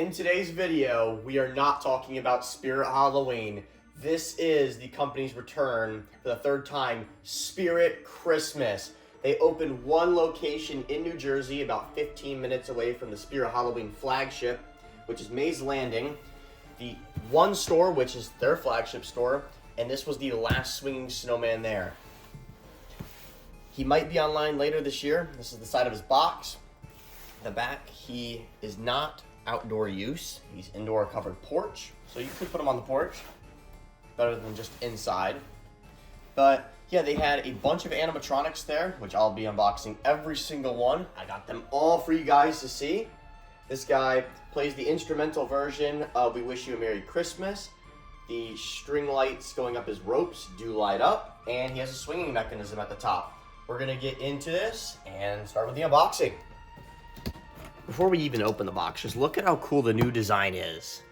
In today's video, we are not talking about Spirit Halloween. This is the company's return for the third time, Spirit Christmas. They opened one location in New Jersey, about 15 minutes away from the Spirit Halloween flagship, which is Maze Landing. The one store, which is their flagship store, and this was the last Swinging Snowman there. He might be online later this year. This is the side of his box. The back, he is not outdoor use. He's indoor covered porch, so you could put him on the porch. Better than just inside. But yeah, they had a bunch of animatronics there, which I'll be unboxing every single one. I got them all for you guys to see. This guy plays the instrumental version of We Wish You a Merry Christmas. The string lights going up his ropes do light up, and he has a swinging mechanism at the top. We're gonna get into this and start with the unboxing. Before we even open the box, just look at how cool the new design is.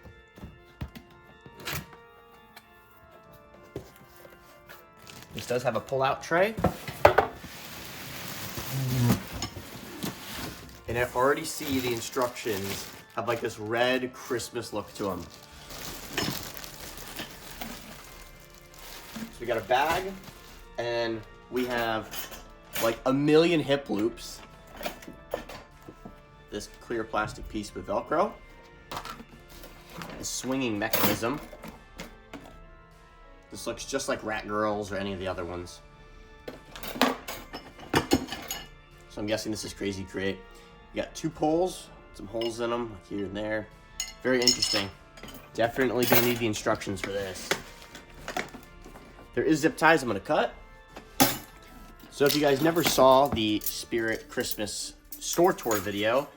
This does have a pull-out tray. And I already see the instructions have like this red Christmas look to them. So we got a bag, and we have like a million hip loops. This clear plastic piece with Velcro. A swinging mechanism. This looks just like Rat Girls or any of the other ones. So I'm guessing this is Crazy Create. You got two poles, some holes in them, like here and there. Very interesting. Definitely gonna need the instructions for this. There is zip ties I'm gonna cut. So if you guys never saw the Spirit Christmas store tour video,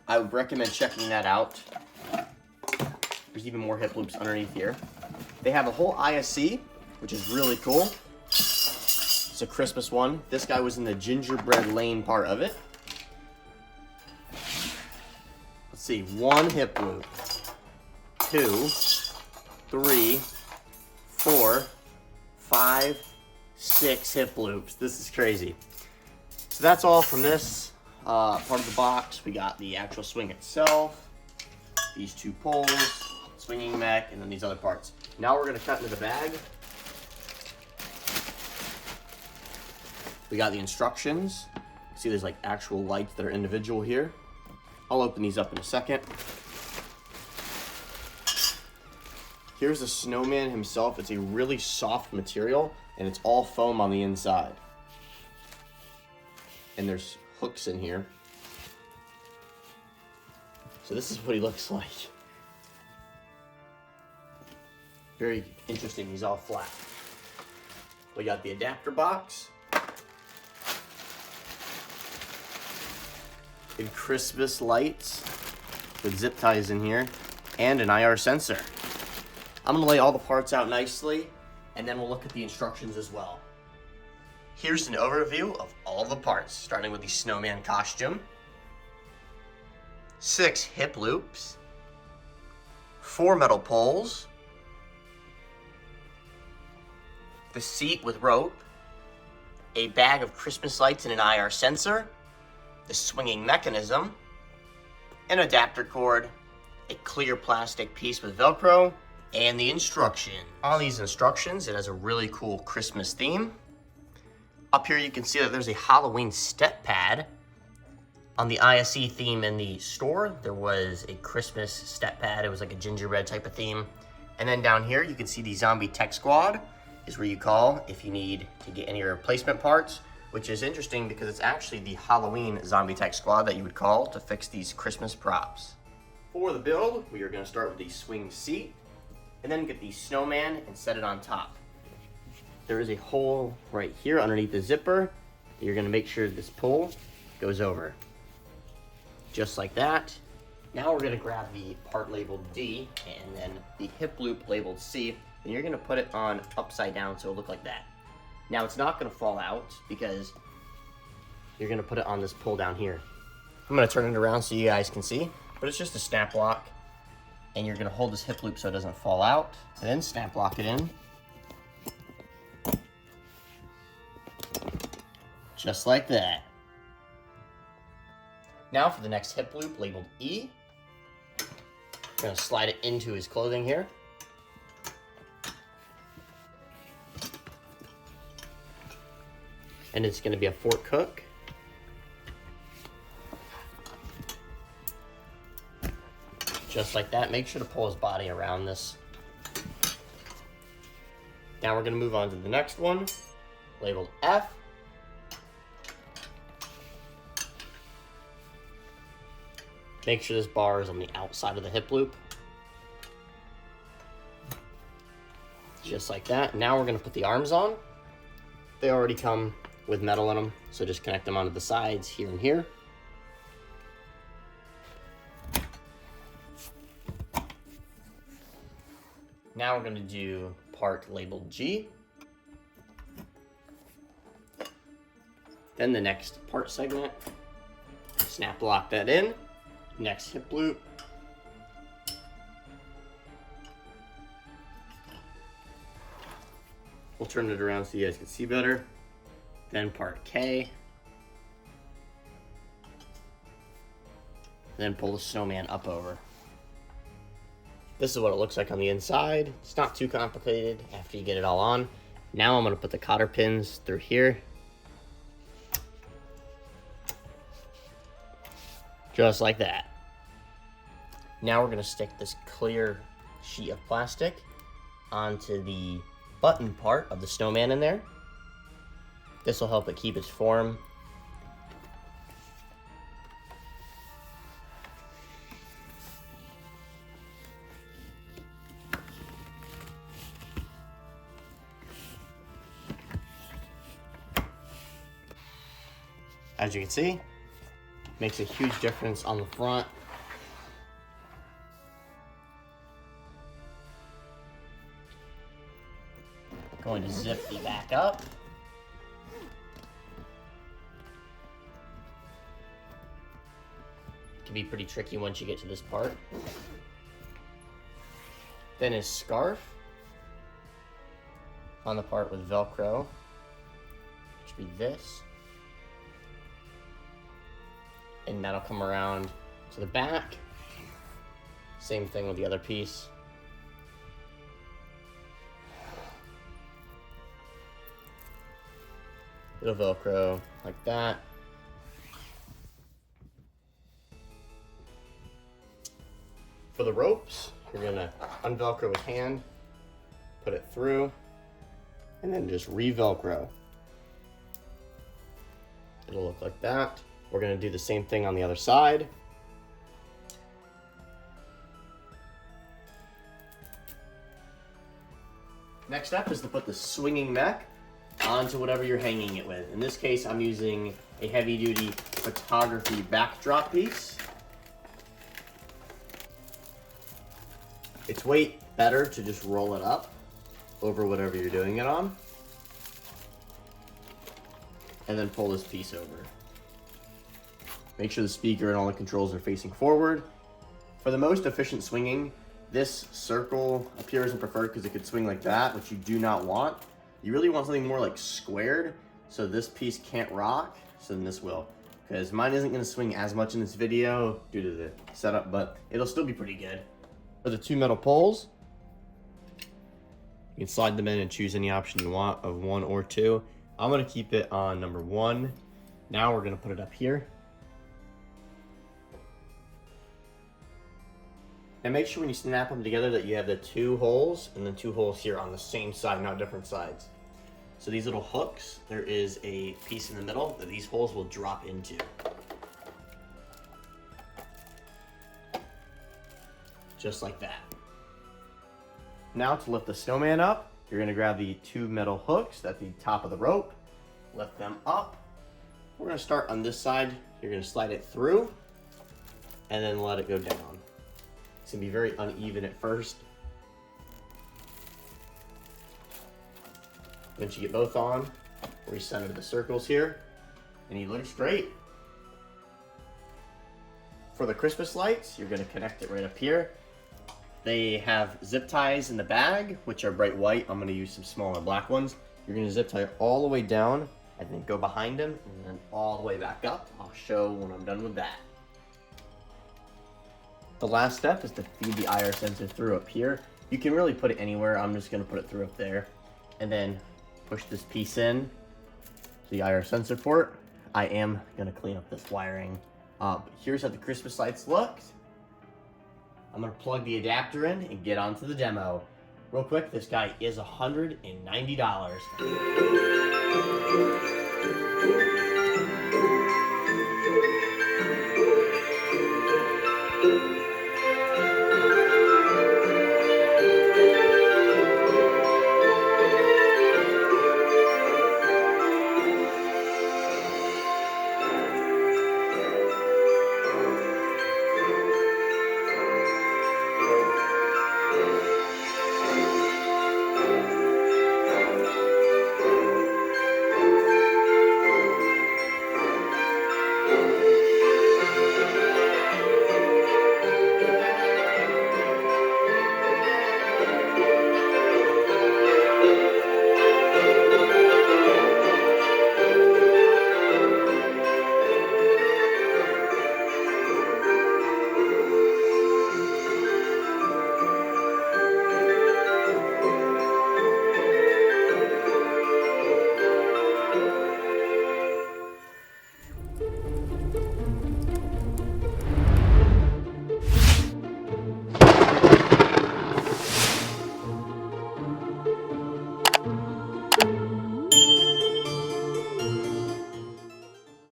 I would recommend checking that out. There's even more hip loops underneath here. They have a whole ISC, which is really cool. It's a Christmas one. This guy was in the gingerbread lane part of it. Let's see, one hip loop, 2, 3, 4, 5, 6 hip loops. This is crazy. So that's all from this part of the box. We got the actual swing itself, these two poles, swinging mech, and then these other parts. Now we're gonna cut into the bag. We got the instructions. See, there's like actual lights that are individual here. I'll open these up in a second. Here's the snowman himself. It's a really soft material, and it's all foam on the inside. And there's hooks in here. So this is what he looks like. Very interesting, he's all flat. We got the adapter box. And Christmas lights with zip ties in here, and an IR sensor. I'm gonna lay all the parts out nicely, and then we'll look at the instructions as well. Here's an overview of all the parts, starting with the snowman costume. 6 hip loops. 4 metal poles. The seat with rope. A bag of Christmas lights and an IR sensor. The swinging mechanism. An adapter cord. A clear plastic piece with Velcro. And the instructions. On these instructions, it has a really cool Christmas theme. Up here you can see that there's a Halloween step pad. On the ISE theme in the store, there was a Christmas step pad. It was like a gingerbread type of theme. And then down here you can see the Zombie Tech Squad is where you call if you need to get any replacement parts, which is interesting because it's actually the Halloween Zombie Tech Squad that you would call to fix these Christmas props. For the build, we are gonna start with the swing seat and then get the snowman and set it on top. There is a hole right here underneath the zipper. You're gonna make sure this pull goes over. Just like that. Now we're gonna grab the part labeled D and then the hip loop labeled C, and you're gonna put it on upside down so it'll look like that. Now it's not gonna fall out because you're gonna put it on this pull down here. I'm gonna turn it around so you guys can see, but it's just a snap lock, and you're gonna hold this hip loop so it doesn't fall out, and then snap lock it in. Just like that. Now for the next hip loop labeled E, Gonna slide it into his clothing here. And it's gonna be a fork hook. Just like that. Make sure to pull his body around this. Now we're gonna move on to the next one, labeled F. Make sure this bar is on the outside of the hip loop. Just like that. Now we're gonna put the arms on. They already come with metal in them, so just connect them onto the sides here and here. Now we're gonna do part labeled G. Then the next part segment, snap lock that in. Next hip loop. We'll turn it around so you guys can see better. Then part K. Then pull the snowman up over. This is what it looks like on the inside. It's not too complicated after you get it all on. Now I'm gonna put the cotter pins through here. Just like that. Now we're gonna stick this clear sheet of plastic onto the button part of the snowman in there. This will help it keep its form. As you can see, makes a huge difference on the front. Going to zip the back up. Can be pretty tricky once you get to this part. Then his scarf on the part with Velcro, which would be this. And that'll come around to the back. Same thing with the other piece. It'll Velcro like that. For the ropes, you're gonna unvelcro with hand, put it through, and then just re-Velcro. It'll look like that. We're gonna do the same thing on the other side. Next up is to put the swinging mech onto whatever you're hanging it with. In this case, I'm using a heavy-duty photography backdrop piece. It's way better to just roll it up over whatever you're doing it on. And then pull this piece over. Make sure the speaker and all the controls are facing forward. For the most efficient swinging, this circle up here isn't preferred because it could swing like that, which you do not want. You really want something more like squared, so this piece can't rock, so then this will. Because mine isn't going to swing as much in this video due to the setup, but it'll still be pretty good. For the two metal poles, you can slide them in and choose any option you want of 1 or 2. I'm going to keep it on number 1. Now we're going to put it up here. And make sure when you snap them together that you have the 2 holes and then 2 holes here on the same side, not different sides. So these little hooks, there is a piece in the middle that these holes will drop into. Just like that. Now to lift the snowman up, you're gonna grab the 2 metal hooks at the top of the rope, lift them up. We're gonna start on this side. You're gonna slide it through and then let it go down. It's gonna be very uneven at first. Once you get both on, recenter the circles here, and he looks great. For the Christmas lights, you're gonna connect it right up here. They have zip ties in the bag, which are bright white. I'm gonna use some smaller black ones. You're gonna zip tie all the way down and then go behind them and then all the way back up. I'll show when I'm done with that. The last step is to feed the IR sensor through up here. You can really put it anywhere. I'm just going to put it through up there. And then push this piece in to the IR sensor port. I am going to clean up this wiring. Here's how the Christmas lights look. I'm going to plug the adapter in and get onto the demo. Real quick, this guy is $190.